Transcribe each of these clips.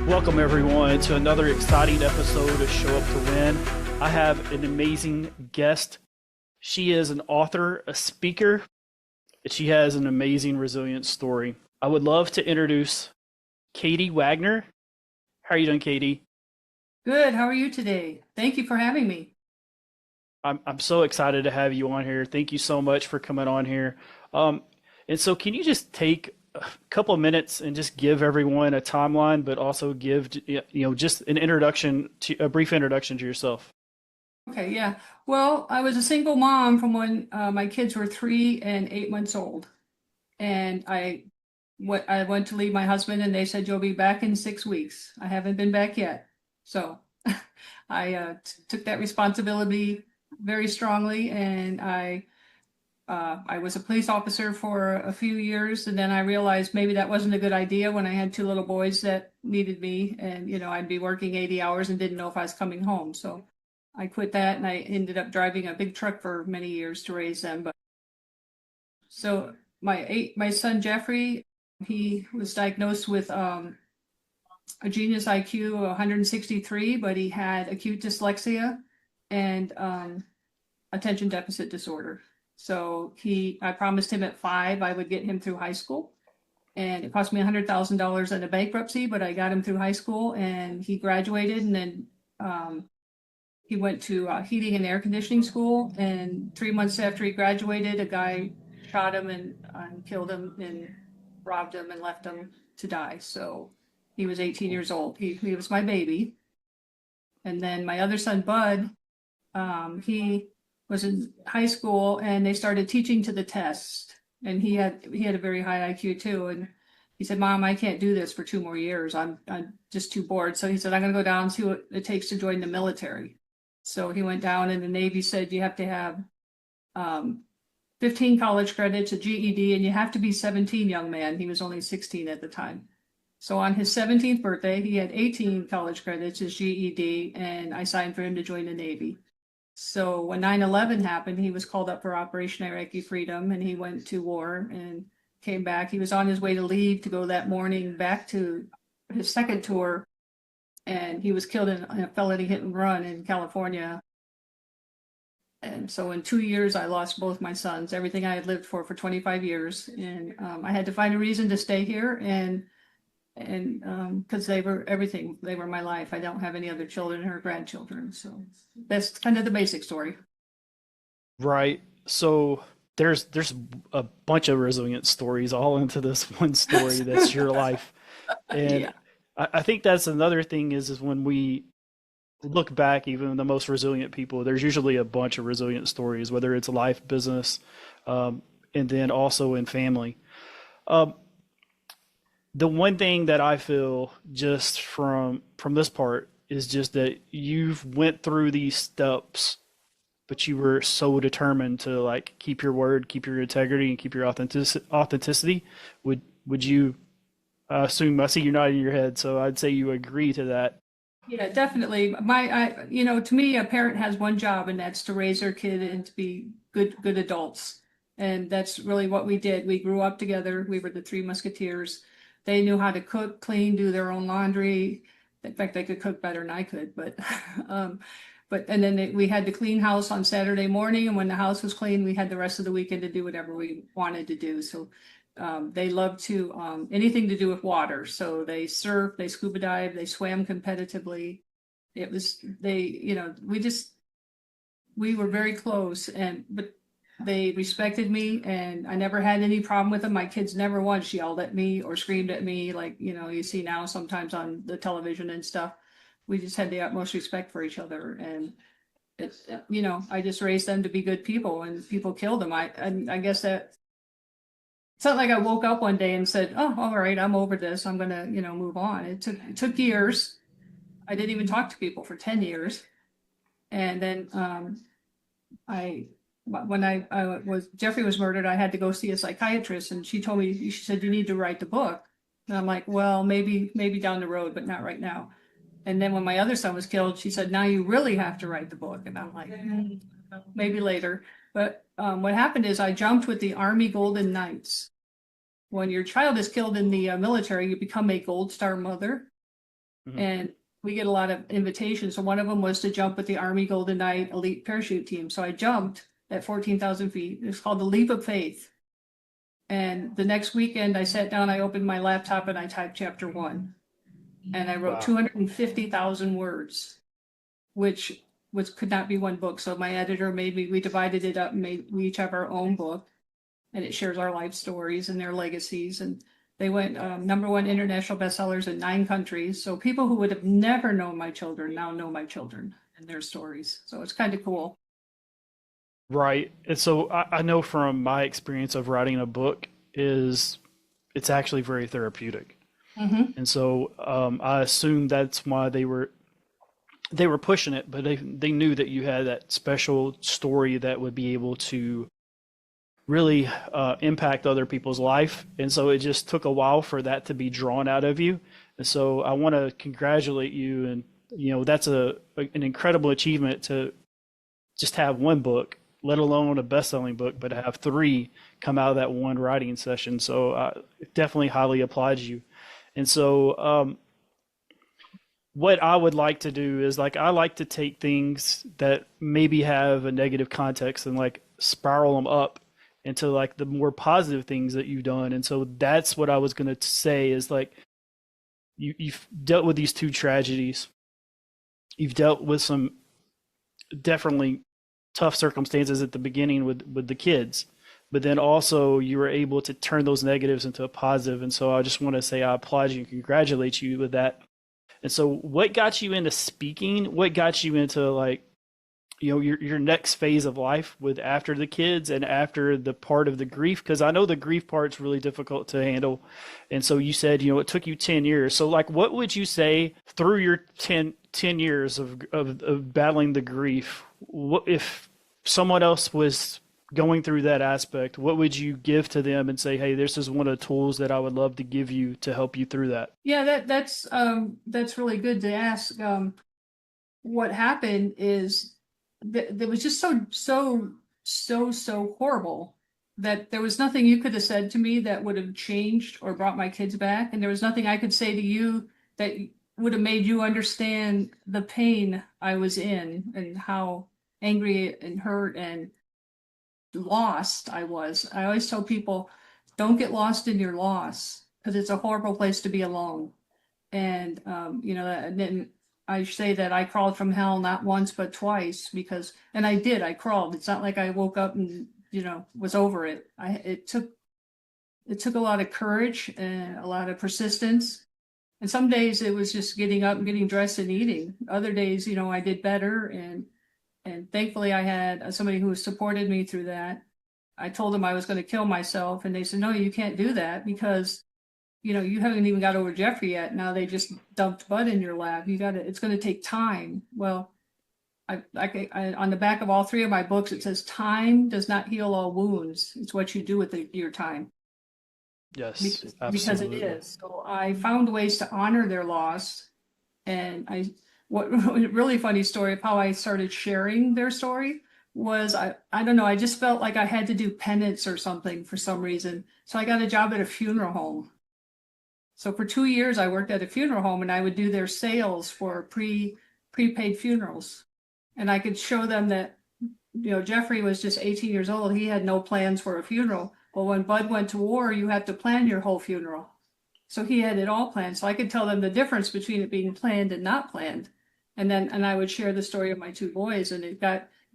Welcome, everyone, to another exciting episode of Show Up to Win. I have an amazing guest. She is an author, a speaker, and she has an amazing resilience story. I would love to introduce Katie Wagner. How are you doing, Katie? Good. How are you today? Thank you for having me. I'm so excited to have you on here. Thank you so much for coming on here. Um, and so, can you just take a couple of minutes and just give everyone a timeline, but also give just an introduction to a brief introduction to yourself? Okay, yeah. Well, I was a single mom from when my kids were 3 and 8 months old, and I went to leave my husband, and they said you'll be back in 6 weeks. I haven't been back yet, so I took that responsibility very strongly, and I was a police officer for a few years, and then I realized maybe that wasn't a good idea when I had two little boys that needed me, and I'd be working 80 hours and didn't know if I was coming home. So I quit that, and I ended up driving a big truck for many years to raise them. But so my son Jeffrey, he was diagnosed with a genius IQ of 163, but he had acute dyslexia and attention deficit disorder. So I promised him at 5 I would get him through high school, and it cost me $100,000 in a bankruptcy, but I got him through high school, and he graduated, and then he went to heating and air conditioning school. And 3 months after he graduated, a guy shot him and killed him and robbed him and left him to die. So he was 18 years old. He was my baby. And then my other son, Bud, he was in high school, and they started teaching to the test. And he had a very high IQ too. And he said, "Mom, I can't do this for 2 more years. I'm just too bored." So he said, "I'm going to go down and see what it takes to join the military." So he went down, and the Navy said you have to have 15 college credits, a GED, and you have to be 17, young man. He was only 16 at the time. So on his 17th birthday, he had 18 college credits, his GED, and I signed for him to join the Navy. So when 9/11 happened, he was called up for Operation Iraqi Freedom, and he went to war and came back. He was on his way to leave to go that morning back to his second tour, and he was killed in a felony hit and run in California. And so in 2 years, I lost both my sons, everything I had lived for 25 years. And I had to find a reason to stay here, and because they were everything. They were my life. I don't have any other children or grandchildren. So that's kind of the basic story. Right. So there's a bunch of resilient stories all into this one story that's your life. And Yeah. I think that's another thing is when we look back, even the most resilient people, there's usually a bunch of resilient stories, whether it's life, business, and then also in family. Um, the one thing that I feel just from this part is just that you've went through these steps, but you were so determined to like keep your word, keep your integrity, and keep your authenticity. Would you assume I see you're nodding your head, so I'd say you agree to that. Yeah, definitely. To me, a parent has one job, and that's to raise their kid and to be good adults. And that's really what we did. We grew up together. We were the Three Musketeers. They knew how to cook, clean, do their own laundry. In fact, they could cook better than I could, but um, and then we had to clean house on Saturday morning, and when the house was clean, we had the rest of the weekend to do whatever we wanted to do. So they loved to anything to do with water. So they surfed, they scuba dived, they swam competitively. It was they, we were very close, but they respected me, and I never had any problem with them. My kids never once yelled at me or screamed at me like you see now sometimes on the television and stuff. We just had the utmost respect for each other, and I just raised them to be good people, and people killed them. I guess that it's not like I woke up one day and said, "Oh, all right, I'm over this. I'm gonna, move on." It took years. I didn't even talk to people for 10 years. And then I when I was Jeffrey was murdered, I had to go see a psychiatrist, and she said, "You need to write the book." And I'm like, "Well, maybe down the road, but not right now." And then when my other son was killed, she said, "Now you really have to write the book." And I'm like, maybe later. But what happened is I jumped with the Army Golden Knights. When your child is killed in the military, you become a Gold Star mother. Hmm. and we get a lot of invitations. So one of them was to jump with the Army Golden Knight Elite Parachute Team. So I jumped at 14,000 feet. It's called the Leap of Faith. And the next weekend, I sat down, I opened my laptop, and I typed chapter one. And I wrote Wow. 250,000 words, which could not be one book. So my editor made me, we divided it up and we each have our own book, and it shares our life stories and their legacies. And they went number one international bestsellers in 9 countries. So people who would have never known my children now know my children and their stories. So it's kind of cool. Right. And so I know from my experience of writing a book is it's actually very therapeutic. Mm-hmm. And so I assume that's why they were pushing it, but they knew that you had that special story that would be able to really impact other people's life. And so it just took a while for that to be drawn out of you. And so I want to congratulate you. And, that's an incredible achievement to just have one book, let alone a best-selling book, but to have three come out of that one writing session. So I definitely highly applaud you. And so what I would like to do is like I like to take things that maybe have a negative context and like spiral them up into like the more positive things that you've done. And so that's what I was going to say is like you've dealt with these two tragedies. You've dealt with some definitely tough circumstances at the beginning with the kids, but then also you were able to turn those negatives into a positive. And so I just want to say I applaud you and congratulate you with that. And so what got you into speaking? What got you into like, your next phase of life with after the kids and after the part of the grief? Because I know the grief part's really difficult to handle. And so you said, it took you 10 years. So like, what would you say through your 10 years of battling the grief? What if someone else was going through that aspect, what would you give to them and say, hey, this is one of the tools that I would love to give you to help you through that? Yeah, that's really good to ask. What happened is that was just so horrible that there was nothing you could have said to me that would have changed or brought my kids back, and there was nothing I could say to you that would have made you understand the pain I was in and how angry and hurt and lost I was. I always tell people, don't get lost in your loss because it's a horrible place to be alone. And and then I say that I crawled from hell not once but twice because, and I did. I crawled. It's not like I woke up and was over it. It took a lot of courage and a lot of persistence. And some days it was just getting up and getting dressed and eating. Other days, I did better, and thankfully I had somebody who supported me through that. I told them I was going to kill myself, and they said, "No, you can't do that because you haven't even got over Jeffrey yet. Now they just dumped Bud in your lap. It's going to take time." Well, I on the back of all three of my books, it says, "Time does not heal all wounds. It's what you do with your time." Yes, Because it absolutely. is. So I found ways to honor their loss. And what really funny story of how I started sharing their story was I don't know, I just felt like I had to do penance or something for some reason. So I got a job at a funeral home. So for 2 years, I worked at a funeral home and I would do their sales for prepaid funerals. And I could show them that, Jeffrey was just 18 years old. He had no plans for a funeral. Well, when Bud went to war, you have to plan your whole funeral. So he had it all planned. So I could tell them the difference between it being planned and not planned. And I would share the story of my two boys. And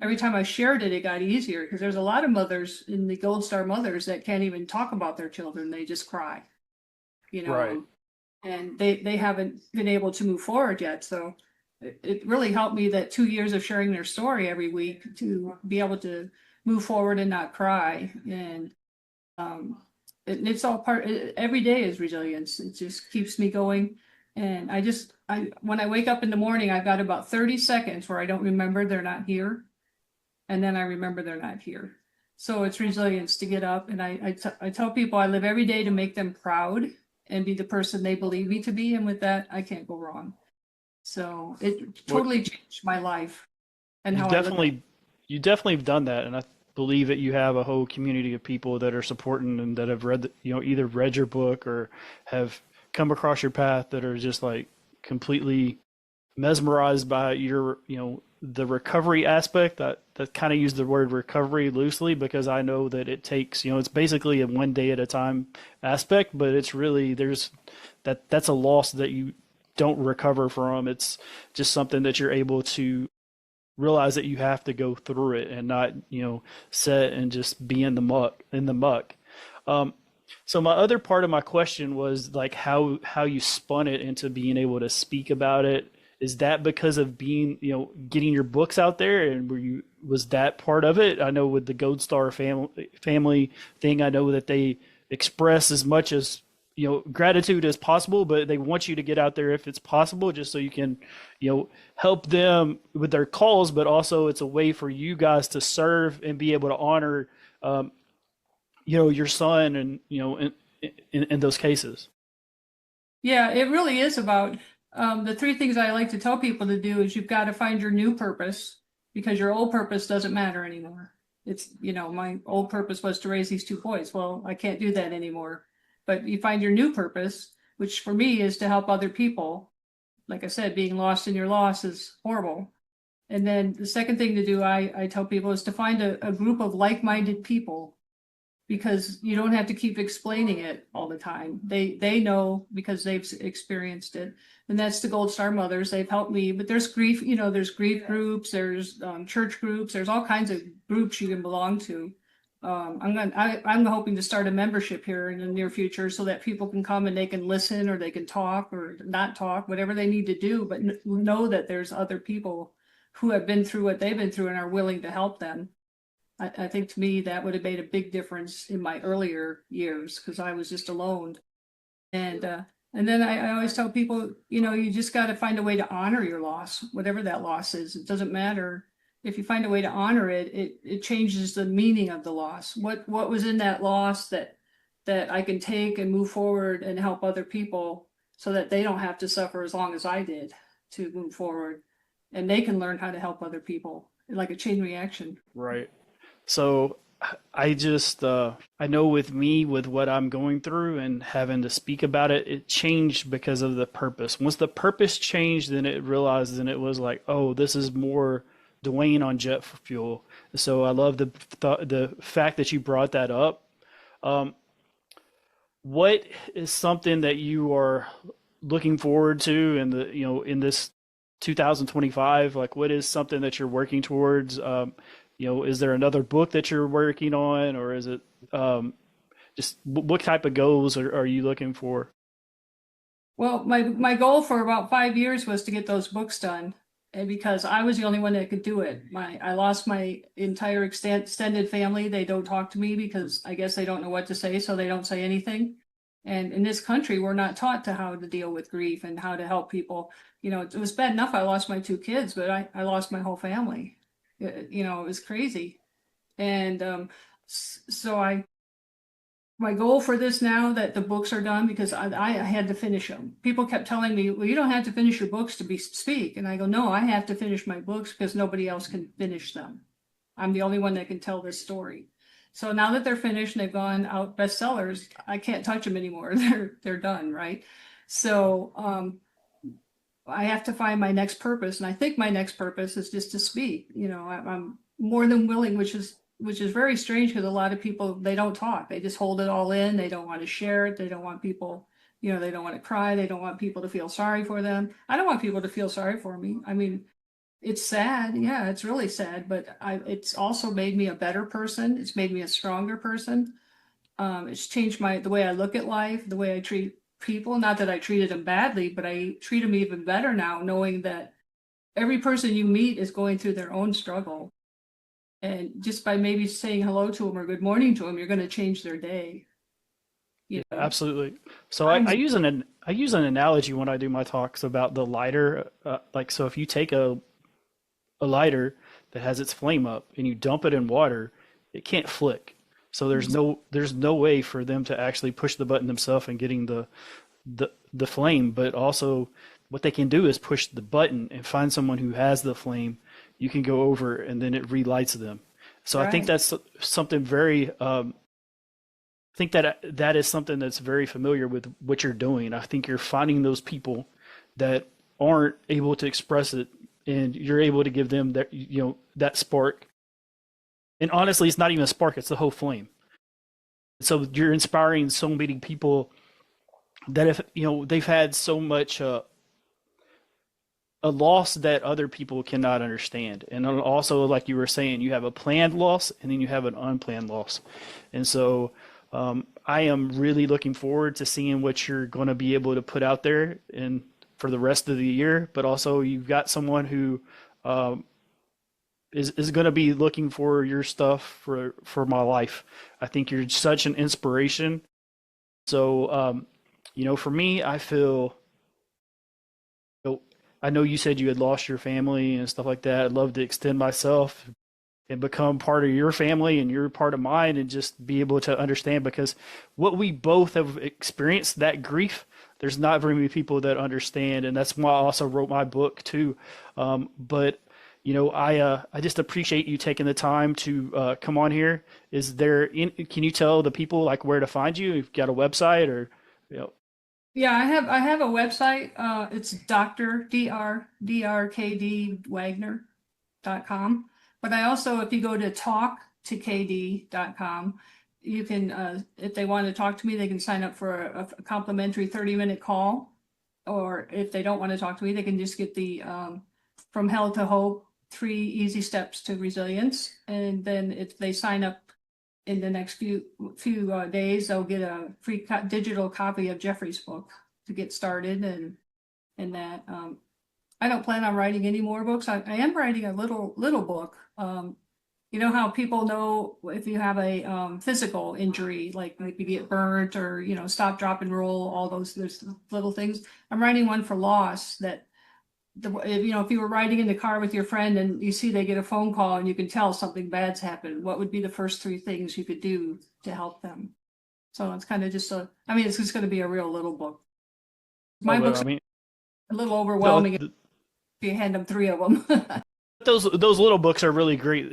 every time I shared it, it got easier because there's a lot of mothers in the Gold Star mothers that can't even talk about their children. They just cry, Right. and they haven't been able to move forward yet. So it really helped me that 2 years of sharing their story every week to be able to move forward and not cry. And um, it's all every day is resilience. It just keeps me going. And when I wake up in the morning, I've got about 30 seconds where I don't remember they're not here. And then I remember they're not here. So it's resilience to get up. And I tell people I live every day to make them proud and be the person they believe me to be. And with that, I can't go wrong. So it Well, totally changed my life and you've how I look at it. definitely you definitely have done that, and I believe that you have a whole community of people that are supporting and that have read, either read your book or have come across your path that are just like completely mesmerized by your, the recovery aspect. That kind of use the word recovery loosely because I know that it takes, it's basically a one day at a time aspect, but it's really that's a loss that you don't recover from. It's just something that you're able to realize that you have to go through it and not, sit and just be in the muck. Um, so my other part of my question was like how you spun it into being able to speak about it. Is that because of being, getting your books out there, and was that part of it? I know with the Gold Star family thing, I know that they express as much as, gratitude as possible, but they want you to get out there if it's possible, just so you can, help them with their calls, but also it's a way for you guys to serve and be able to honor, um, your son, and in those cases. Yeah, it really is about the three things I like to tell people to do is you've got to find your new purpose because your old purpose doesn't matter anymore. It's, my old purpose was to raise these two boys. Well, I can't do that anymore. But you find your new purpose, which for me is to help other people. Like I said, being lost in your loss is horrible. And then the second thing to do, I tell people, is to find a group of like-minded people because you don't have to keep explaining it all the time. They know because they've experienced it. And that's the Gold Star Mothers. They've helped me. But there's grief, there's grief groups, there's church groups, there's all kinds of groups you can belong to. I'm hoping to start a membership here in the near future so that people can come and they can listen or they can talk or not talk, whatever they need to do, but know that there's other people who have been through what they've been through and are willing to help them. I think to me that would have made a big difference in my earlier years because I was just alone. And then I always tell people, you just got to find a way to honor your loss, whatever that loss is. It doesn't matter. If you find a way to honor it, it changes the meaning of the loss. What was in that loss that I can take and move forward and help other people so that they don't have to suffer as long as I did to move forward, and they can learn how to help other people like a chain reaction. Right. So I just, I know with me, with what I'm going through and having to speak about it, it changed because of the purpose. Once the purpose changed, then it realized, then it was like, oh, this is more Dwayne on jet fuel. So I love the fact that you brought that up. Um, what is something that you are looking forward to in in this 2025? Like, what is something that you're working towards? Is there another book that you're working on, or is it just what type of goals are you looking for? Well, my goal for about 5 years was to get those books done, and because I was the only one that could do it. I lost my entire extended family. They don't talk to me because I guess they don't know what to say, so they don't say anything. And in this country, we're not taught to how to deal with grief and how to help people. It was bad enough I lost my two kids, but I lost my whole family. It was crazy. And so my goal for this now that the books are done, because I had to finish them. People kept telling me, well, you don't have to finish your books to speak. And I go, no, I have to finish my books because nobody else can finish them. I'm the only one that can tell this story. So now that they're finished and they've gone out bestsellers, I can't touch them anymore. They're done, right? So I have to find my next purpose, and I think my next purpose is just to speak. I'm more than willing, which is very strange because a lot of people, they don't talk. They just hold it all in. They don't want to share it. They don't want people, they don't want to cry. They don't want people to feel sorry for them. I don't want people to feel sorry for me. I mean, it's sad. Yeah, it's really sad, but it's also made me a better person. It's made me a stronger person. It's changed the way I look at life, the way I treat people. Not that I treated them badly, but I treat them even better now, knowing that every person you meet is going through their own struggle. And just by maybe saying hello to them or good morning to them, you're going to change their day. Yeah, You know, absolutely. So I I'm, use I use an analogy when I do my talks about the lighter. Like, so if you take a lighter that has its flame up and you dump it in water, it can't flick. So there's no way for them to actually push the button themselves and getting the flame. But also, what they can do is push the button and find someone who has the flame. You can go over and then it relights them. So I think right. that's something very. I think that is something that's very familiar with what you're doing. I think you're finding those people that aren't able to express it, and you're able to give them that, that spark. And honestly, it's not even a spark; it's the whole flame. So you're inspiring so many people that if they've had so much a loss that other people cannot understand. And also, like you were saying, you have a planned loss and then you have an unplanned loss. And so I am really looking forward to seeing what you're going to be able to put out there and for the rest of the year. But also, you've got someone who um, is going to be looking for your stuff for my life. I think you're such an inspiration. So, for me, I feel I know you said you had lost your family and stuff like that. I'd love to extend myself and become part of your family and you're part of mine and just be able to understand because what we both have experienced, that grief, there's not very many people that understand. And that's why I also wrote my book too. But I just appreciate you taking the time to come on here. Can you tell the people like where to find you? You've got a website or, you know, Yeah, I have a website. It's Dr. Wagner.com. But I also, if you go to talktokd.com, you can, if they want to talk to me, they can sign up for a complimentary 30-minute call. Or if they don't want to talk to me, they can just get the From Hell to Hope, 3 Easy Steps to Resilience. And then if they sign up in the next few days, they'll get a free digital copy of Jeffrey's book to get started. And that I don't plan on writing any more books. I am writing a little book. You know how people know if you have a physical injury, like you get burnt or stop, drop, and roll, all those there's little things. I'm writing one for loss that if you were riding in the car with your friend and you see they get a phone call and you can tell something bad's happened, what would be the first 3 things you could do to help them? So it's kind of just it's just going to be a real little book. My but books I are mean, a little overwhelming if the, you hand them 3 of them. those little books are really great.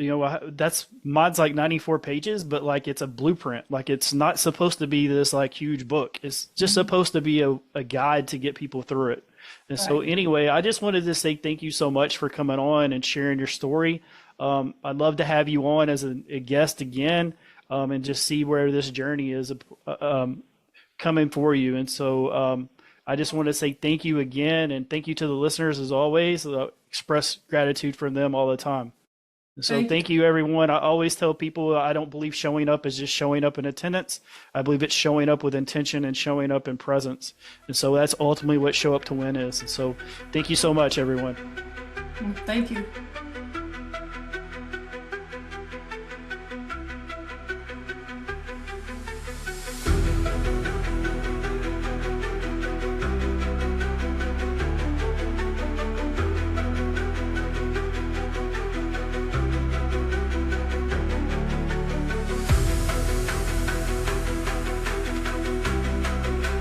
That's mine's like 94 pages, but like it's a blueprint. Like it's not supposed to be this like huge book. It's just supposed to be a guide to get people through it. And so Right. anyway, I just wanted to say thank you so much for coming on and sharing your story. I'd love to have you on as a guest again, and just see where this journey is coming for you. And so I just want to say thank you again, and thank you to the listeners as always. Express gratitude from them all the time. So Thank you. thank you, everyone. I always tell people I don't believe showing up is just showing up in attendance. I believe it's showing up with intention and showing up in presence. And so that's ultimately what Show Up to Win is. And so thank you so much, everyone. Thank you.